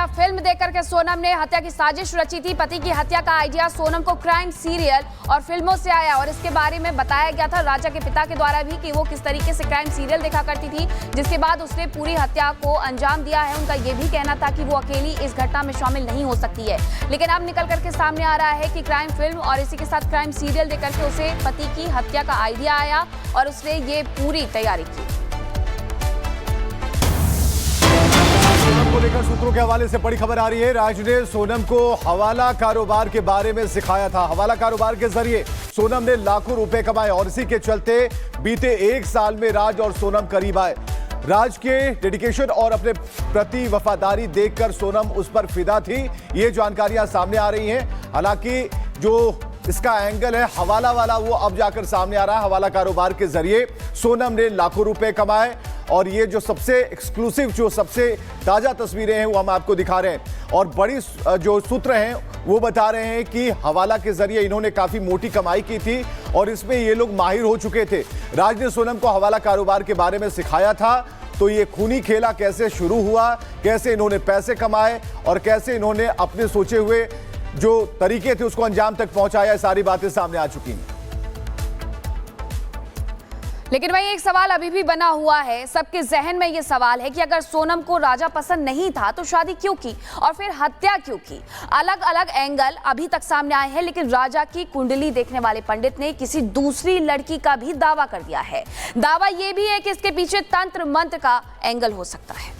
Film देखकर के सोनम ने हत्या की साजिश रची थी। पति की हत्या का आइडिया सोनम को क्राइम सीरियल और फिल्मों से आया और इसके बारे में बताया गया था राजा के पिता के द्वारा भी कि वो किस तरीके से क्राइम सीरियल देखा करती थी, जिसके बाद उसने पूरी हत्या को अंजाम दिया है। उनका ये भी कहना था कि वो अकेली इस घटना में शामिल नहीं हो सकती है, लेकिन अब निकल करके सामने आ रहा है कि क्राइम फिल्म और इसी के साथ क्राइम सीरियल देख करके उसे पति की हत्या का आइडिया आया और उसने ये पूरी तैयारी की। सोनम को लेकर सूत्रों के हवाले से बड़ी खबर आ रही है। राज ने सोनम को हवाला कारोबार के बारे में सिखाया था। हवाला कारोबार के जरिए सोनम ने लाखों रुपए कमाए और इसी के चलते बीते 1 साल में राज और सोनम करीब आए। राज के डेडिकेशन और अपने प्रति वफादारी देखकर सोनम उस पर फिदा थी, ये जानकारियां सामने आ रही हैं। हालांकि जो इसका एंगल है हवाला वाला, वो अब जाकर सामने आ रहा है। हवाला कारोबार के जरिए सोनम ने लाखों रुपए कमाए और ये जो सबसे एक्सक्लूसिव, जो सबसे ताजा तस्वीरें हैं वो हम आपको दिखा रहे हैं। और बड़ी जो सूत्र हैं वो बता रहे हैं कि हवाला के जरिए इन्होंने काफी मोटी कमाई की थी और इसमें ये लोग माहिर हो चुके थे। राज ने सोनम को हवाला कारोबार के बारे में सिखाया था। तो ये खूनी खेला कैसे शुरू हुआ, कैसे इन्होंने पैसे कमाए और कैसे इन्होंने अपने सोचे हुए जो तरीके थे उसको अंजाम तक पहुंचाया, सारी बातें सामने आ चुकी हैं। लेकिन भाई एक सवाल अभी भी बना हुआ है, सबके जहन में ये सवाल है कि अगर सोनम को राजा पसंद नहीं था तो शादी क्यों की और फिर हत्या क्यों की। अलग अलग एंगल अभी तक सामने आए हैं, लेकिन राजा की कुंडली देखने वाले पंडित ने किसी दूसरी लड़की का भी दावा कर दिया है। दावा ये भी है कि इसके पीछे तंत्र मंत्र का एंगल हो सकता है।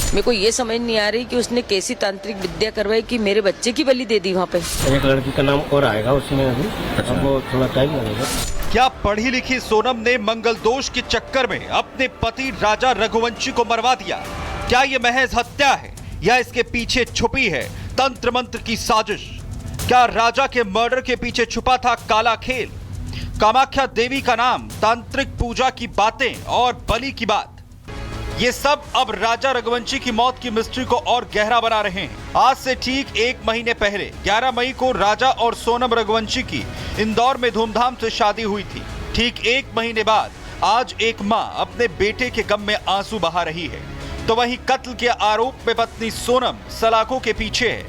मेरे को ये समझ नहीं आ रही कि उसने कैसी तांत्रिक विद्या करवाई कि मेरे बच्चे की बलि दे दी वहाँ पे। एक लड़की का नाम और आएगा उसमें अभी, अब वो थोड़ा टाइम लगेगा। क्या पढ़ी लिखी सोनम ने मंगल दोष के चक्कर में अपने पति राजा रघुवंशी को मरवा दिया? क्या ये महज हत्या है या इसके पीछे छुपी है तंत्र मंत्र की साजिश? क्या राजा के मर्डर के पीछे छुपा था काला खेल? कामाख्या देवी का नाम, तांत्रिक पूजा की बातें और बलि की बात, ये सब अब राजा रघुवंशी की मौत की मिस्ट्री को और गहरा बना रहे हैं। आज से ठीक 1 महीने पहले 11 मई को राजा और सोनम रघुवंशी की इंदौर में धूमधाम से शादी हुई थी। ठीक 1 महीने बाद आज एक मां अपने बेटे के गम में आंसू बहा रही है, तो वहीं कत्ल के आरोप में पत्नी सोनम सलाखों के पीछे है।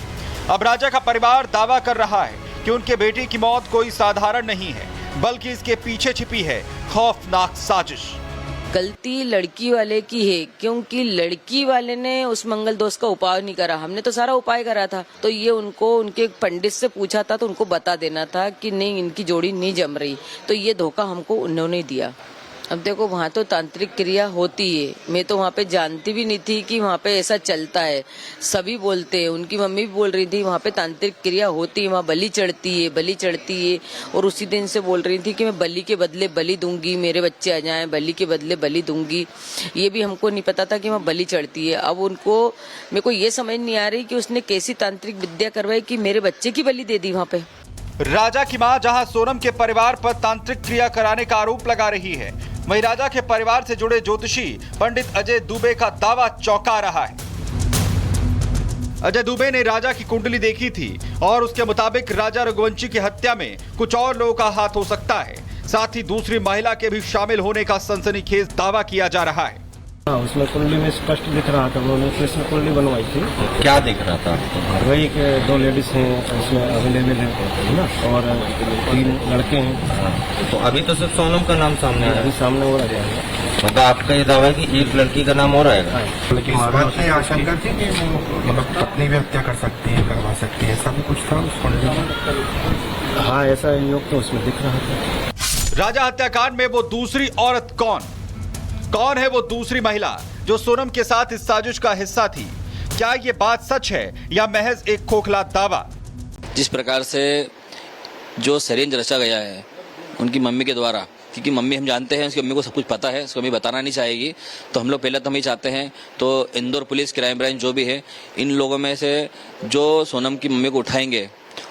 अब राजा का परिवार दावा कर रहा है कि उनके बेटे की मौत कोई साधारण नहीं है, बल्कि इसके पीछे छिपी है खौफनाक साजिश। गलती लड़की वाले की है, क्योंकि लड़की वाले ने उस मंगल दोष का उपाय नहीं करा। हमने तो सारा उपाय करा था, तो ये उनको उनके पंडित से पूछा था तो उनको बता देना था कि नहीं, इनकी जोड़ी नहीं जम रही, तो ये धोखा हमको उन्होंने दिया। अब देखो वहाँ तो तांत्रिक क्रिया होती है, मैं तो वहाँ पे जानती भी नहीं थी कि वहाँ पे ऐसा चलता है। सभी बोलते हैं, उनकी मम्मी भी बोल रही थी वहाँ पे तांत्रिक क्रिया होती है, वहाँ बलि चढ़ती है। और उसी दिन से बोल रही थी कि मैं बलि के बदले बलि दूंगी, मेरे बच्चे आ जाएं, बलि के बदले बलि दूंगी। ये भी हमको नहीं पता था कि वहाँ बलि चढ़ती है। अब उनको, मेरे को ये समझ नहीं आ रही कि उसने कैसी तांत्रिक विद्या करवाई कि मेरे बच्चे की बलि दे दी वहाँ पे। राजा की मां जहां सोनम के परिवार पर तांत्रिक क्रिया कराने का आरोप लगा रही है, वहीं राजा के परिवार से जुड़े ज्योतिषी पंडित अजय दुबे का दावा चौंका रहा है। अजय दुबे ने राजा की कुंडली देखी थी और उसके मुताबिक राजा रघुवंशी की हत्या में कुछ और लोगों का हाथ हो सकता है। साथ ही दूसरी महिला के भी शामिल होने का सनसनीखेज दावा किया जा रहा है। हाँ, उसमें कुंडली में स्पष्ट दिख रहा था, उन्होंने कृष्ण कुंडली बनवाई थी। क्या दिख रहा था? वही के 2 लेडीज हैं उसमें अवेलेबल है ना, और 3 लड़के हैं। तो अभी तो सिर्फ सोनम का नाम सामने आया, अभी सामने हो रहा है। मतलब आपका ये दावा है कि एक लड़की का नाम और आएगा? लेकिन इस बात में आशंका थी कि वो मतलब पत्नी भी हत्या कर सकती है, करवा सकती है, ऐसा भी कुछ था उस कुंडली में? हाँ, ऐसा योग तो उसमें दिख रहा था। राजा हत्याकांड में वो दूसरी औरत कौन है वो दूसरी महिला जो सोनम के साथ इस साजिश का हिस्सा थी? क्या ये बात सच है या महज एक खोखला दावा? जिस प्रकार से जो षड्यंत्र रचा गया है उनकी मम्मी के द्वारा, क्योंकि मम्मी हम जानते हैं उसकी मम्मी को सब कुछ पता है, उसको मम्मी बताना नहीं चाहेगी, तो हम लोग पहले तो हम ही चाहते हैं तो इंदौर पुलिस, क्राइम ब्रांच जो भी है, इन लोगों में से जो सोनम की मम्मी को उठाएंगे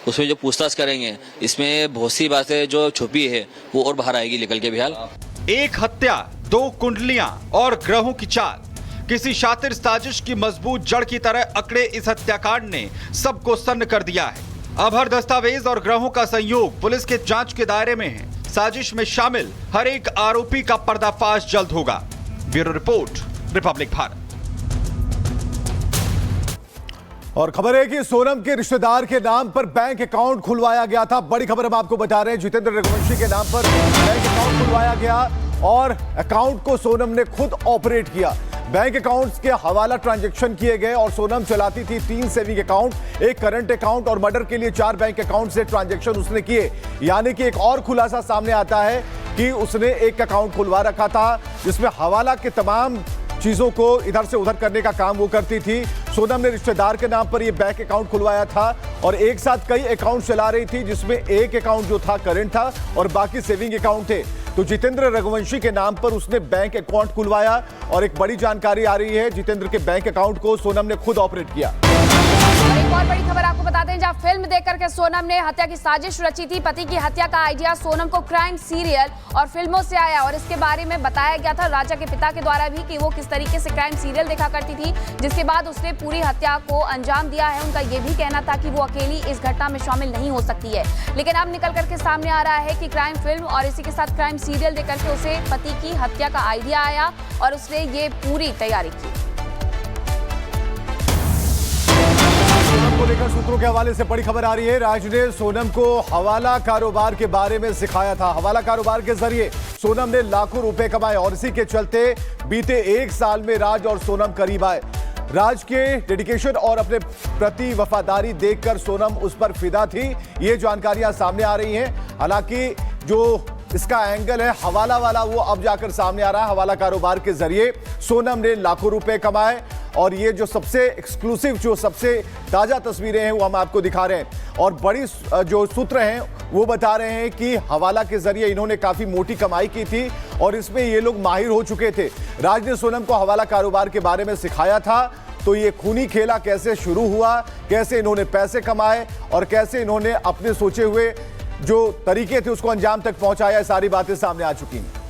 उसमें जो पूछताछ करेंगे, इसमें बहुत सी बातें जो छुपी है वो और बाहर आएगी निकल के। बिहार एक हत्या, 2 कुंडलियां और ग्रहों की चाल, किसी शातिर साजिश की मजबूत जड़ की तरह अकड़े इस हत्याकांड ने सबको सन्न कर दिया है। अब हर दस्तावेज और ग्रहों का संयोग पुलिस के जांच के दायरे में है। साजिश में शामिल हर एक आरोपी का पर्दाफाश जल्द होगा। Bureau report, Republic Bharat. और खबर है कि सोनम के रिश्तेदार के नाम पर बैंक अकाउंट खुलवाया गया था। बड़ी खबर हम आपको बता रहे हैं, जितेंद्र रघुवंशी के नाम पर बैंक अकाउंट खुलवाया गया और अकाउंट को सोनम ने खुद ऑपरेट किया। बैंक अकाउंट्स के हवाला ट्रांजैक्शन किए गए और सोनम चलाती थी 3 सेविंग अकाउंट, 1 करंट अकाउंट और मर्डर के लिए 4 बैंक अकाउंट से ट्रांजैक्शन उसने किए। यानी कि एक और खुलासा सामने आता है कि उसने एक अकाउंट खुलवा रखा था जिसमें हवाला के तमाम चीजों को इधर से उधर करने का काम वो करती थी। सोनम ने रिश्तेदार के नाम पर ये बैंक अकाउंट खुलवाया था और एक साथ कई अकाउंट चला रही थी, जिसमें एक अकाउंट जो था करंट था और बाकी सेविंग अकाउंट थे। तो जितेंद्र रघुवंशी के नाम पर उसने बैंक अकाउंट खुलवाया और एक बड़ी जानकारी आ रही है, जितेंद्र के बैंक अकाउंट को सोनम ने खुद ऑपरेट किया। और एक और बड़ी खबर आपको बताते हैं, जहां फिल्म देखकर के सोनम ने हत्या की साजिश रची थी। पति की हत्या का आइडिया सोनम को क्राइम सीरियल और फिल्मों से आया और इसके बारे में बताया गया था राजा के पिता के द्वारा भी कि वो किस तरीके से क्राइम सीरियल देखा करती थी, जिसके बाद उसने पूरी हत्या को अंजाम दिया है। उनका ये भी कहना था कि वो अकेली इस घटना में शामिल नहीं हो सकती है, लेकिन अब निकल करके सामने आ रहा है कि क्राइम फिल्म और इसी के साथ क्राइम सीरियल देख करके उसे पति की हत्या का आइडिया आया और उसने ये पूरी तैयारी की। सोनम को लेकर सूत्रों के हवाले से बड़ी खबर आ रही है। राज ने सोनम को हवाला कारोबार के बारे में सिखाया था। हवाला कारोबार के जरिए सोनम ने लाखों रुपए कमाए और इसी के चलते बीते 1 साल में राज और सोनम करीब आए। राज के डेडिकेशन और अपने प्रति वफादारी देखकर सोनम उस पर फिदा थी, ये जानकारियां सामने आ रही हैं। हालांकि जो इसका एंगल है हवाला वाला, वो अब जाकर सामने आ रहा है। हवाला कारोबार के जरिए सोनम ने लाखों रुपए कमाए और ये जो सबसे एक्सक्लूसिव, जो सबसे ताजा तस्वीरें हैं वो हम आपको दिखा रहे हैं। और बड़ी जो सूत्र हैं वो बता रहे हैं कि हवाला के जरिए इन्होंने काफी मोटी कमाई की थी और इसमें ये लोग माहिर हो चुके थे। राज ने सोनम को हवाला कारोबार के बारे में सिखाया था। तो ये खूनी खेला कैसे शुरू हुआ, कैसे इन्होंने पैसे कमाए और कैसे इन्होंने अपने सोचे हुए जो तरीके थे उसको अंजाम तक पहुंचाया, सारी बातें सामने आ चुकी हैं।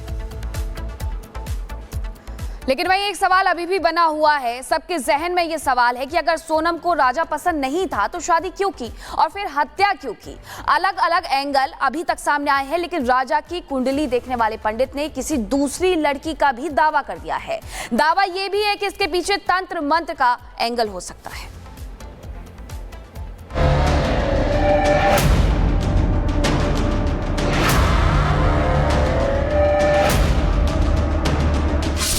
लेकिन वही एक सवाल अभी भी बना हुआ है, सबके जहन में ये सवाल है कि अगर सोनम को राजा पसंद नहीं था तो शादी क्यों की और फिर हत्या क्यों की। अलग अलग एंगल अभी तक सामने आए हैं, लेकिन राजा की कुंडली देखने वाले पंडित ने किसी दूसरी लड़की का भी दावा कर दिया है। दावा यह भी है कि इसके पीछे तंत्र मंत्र का एंगल हो सकता है।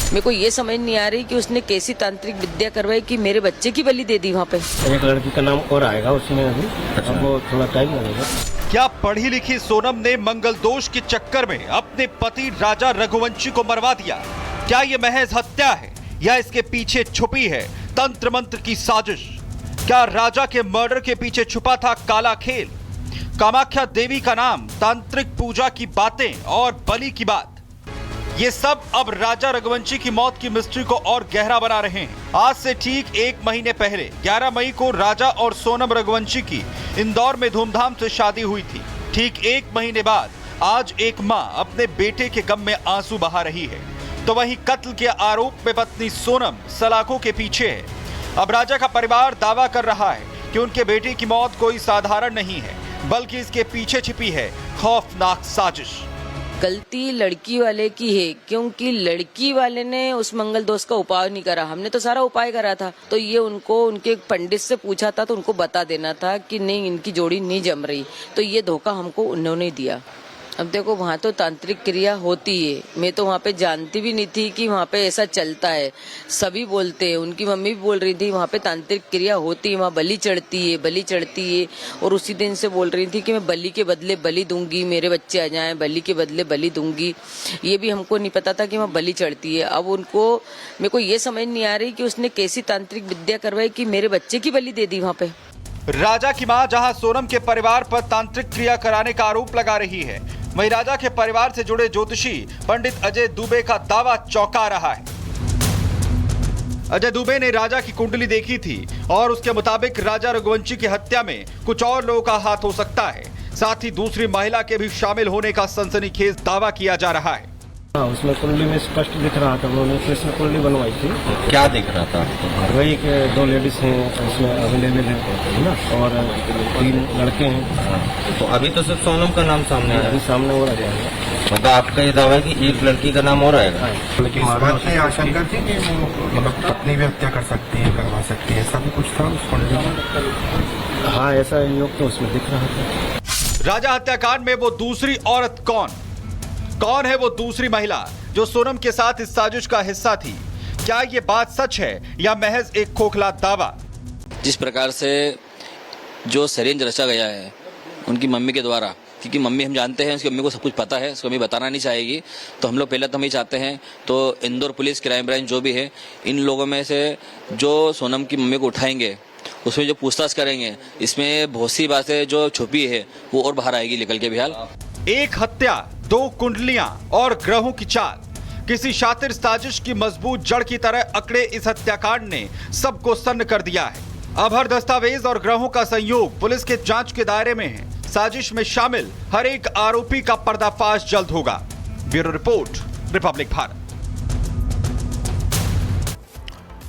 मेरे को ये समझ नहीं आ रही कि उसने कैसी तांत्रिक विद्या करवाई कि मेरे बच्चे की बलि दे दी वहाँ पे। एक लड़की का नाम और आएगा उसमें अभी, अब वो थोड़ा टाइम लगेगा। क्या पढ़ी लिखी सोनम ने मंगल दोष के चक्कर में अपने पति राजा रघुवंशी को मरवा दिया? क्या ये महज हत्या है या इसके पीछे छुपी है तंत्र मंत्र की साजिश? क्या राजा के मर्डर के पीछे छुपा था काला खेल? कामाख्या देवी का नाम, तांत्रिक पूजा की बातें और बलि की बात, ये सब अब राजा रघुवंशी की मौत की मिस्ट्री को और गहरा बना रहे हैं। आज से ठीक 1 महीने पहले 11 मई को राजा और सोनम रघुवंशी की इंदौर में धूमधाम से शादी हुई थी। ठीक 1 महीने बाद आज एक मां अपने बेटे के गम में आंसू बहा रही है, तो वहीं कत्ल के आरोप में पत्नी सोनम सलाखों के पीछे है। अब राजा का परिवार दावा कर रहा है कि उनके बेटे की मौत कोई साधारण नहीं है, बल्कि इसके पीछे छिपी है खौफनाक साजिश। गलती लड़की वाले की है, क्योंकि लड़की वाले ने उस मंगल दोष का उपाय नहीं करा। हमने तो सारा उपाय करा था, तो ये उनको उनके पंडित से पूछा था तो उनको बता देना था कि नहीं, इनकी जोड़ी नहीं जम रही, तो ये धोखा हमको उन्होंने दिया। अब देखो वहाँ तो तांत्रिक क्रिया होती है, मैं तो वहाँ पे जानती भी नहीं थी कि वहाँ पे ऐसा चलता है। सभी बोलते हैं, उनकी मम्मी भी बोल रही थी वहाँ पे तांत्रिक क्रिया होती है, वहाँ बलि चढ़ती है। और उसी दिन से बोल रही थी कि मैं बलि के बदले बलि दूंगी, मेरे बच्चे आ जाएं, बलि के बदले बलि दूंगी। ये भी हमको नहीं पता था कि वहाँ बलि चढ़ती है। अब उनको, मेरे को ये समझ नहीं आ रही कि उसने कैसी तांत्रिक विद्या करवाई कि मेरे बच्चे की बलि दे दी वहाँ पे। राजा की मां जहां सोनम के परिवार पर तांत्रिक क्रिया कराने का आरोप लगा रही है, वहीं राजा के परिवार से जुड़े ज्योतिषी पंडित अजय दुबे का दावा चौंका रहा है। अजय दुबे ने राजा की कुंडली देखी थी और उसके मुताबिक राजा रघुवंशी की हत्या में कुछ और लोगों का हाथ हो सकता है। साथ ही दूसरी महिला के भी शामिल होने का सनसनीखेज दावा किया जा रहा है। हाँ, उसमें कुंडली में स्पष्ट दिख रहा था, उन्होंने कृष्ण कुंडली बनवाई थी। क्या दिख रहा था आपको? वही के 2 लेडीज हैं इसमें अवेलेबल है ना, और 3 लड़के हैं। तो अभी तो सिर्फ सोनम का नाम सामने अभी आया, सामने हो रहा है। मतलब आपका ये दावा है कि एक लड़की का नाम और आएगा? लेकिन इस बात में आशंका थी कि वो मतलब पत्नी भी हत्या कर सकती है, करवा सकती है, ऐसा भी कुछ था उस कुंडली में? हाँ, ऐसा योग तो उसमें दिख रहा था। राजा हत्याकांड में वो दूसरी औरत कौन है वो दूसरी महिला जो सोनम के साथ इस साजिश का हिस्सा थी? क्या ये बात सच है या महज एक खोखला दावा? जिस प्रकार से जो षड्यंत्र रचा गया है उनकी मम्मी के द्वारा, क्योंकि मम्मी हम जानते हैं उसकी मम्मी को सब कुछ पता है, उसको मम्मी बताना नहीं चाहेगी, तो हम लोग पहले तो हम ही चाहते हैं तो इंदौर पुलिस क्राइम ब्रांच जो भी है, इन लोगों में से जो सोनम की मम्मी को उठाएंगे उसमें जो पूछताछ करेंगे, इसमें बहुत सी बातें जो छुपी है वो और बाहर आएगी निकल के। बिहार एक हत्या, 2 कुंडलियां और ग्रहों की चाल, किसी शातिर साजिश की मजबूत जड़ की तरह अकड़े इस हत्याकांड ने सबको सन्न कर दिया है। अब हर दस्तावेज और ग्रहों का संयोग पुलिस के जांच के दायरे में है। साजिश में शामिल हर एक आरोपी का पर्दाफाश जल्द होगा। Bureau report, Republic Bharat.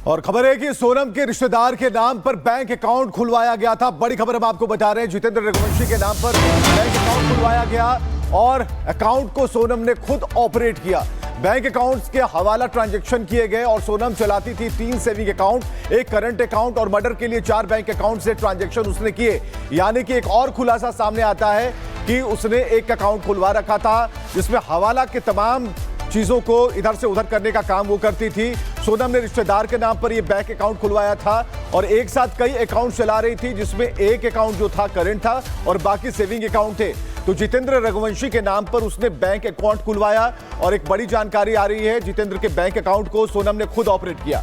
और खबर है कि सोनम के रिश्तेदार के नाम पर बैंक अकाउंट खुलवाया गया था। बड़ी खबर हम आपको बता रहे हैं, जितेंद्र रघुवंशी के नाम पर बैंक अकाउंट खुलवाया गया और अकाउंट को सोनम ने खुद ऑपरेट किया। बैंक अकाउंट्स के हवाला ट्रांजैक्शन किए गए और सोनम चलाती थी 3 सेविंग अकाउंट, 1 करंट अकाउंट और मर्डर के लिए 4 बैंक अकाउंट से ट्रांजैक्शन उसने किए। यानी कि एक और खुलासा सामने आता है कि उसने एक अकाउंट खुलवा रखा था जिसमें हवाला के तमाम चीजों को इधर से उधर करने का काम वो करती थी। सोनम ने रिश्तेदार के नाम पर ये बैंक अकाउंट खुलवाया था और एक साथ कई अकाउंट चला रही थी, जिसमें एक अकाउंट जो था करंट था और बाकी सेविंग अकाउंट थे। तो जितेंद्र रघुवंशी के नाम पर उसने बैंक अकाउंट खुलवाया और एक बड़ी जानकारी आ रही है, जितेंद्र के बैंक अकाउंट को सोनम ने खुद ऑपरेट किया।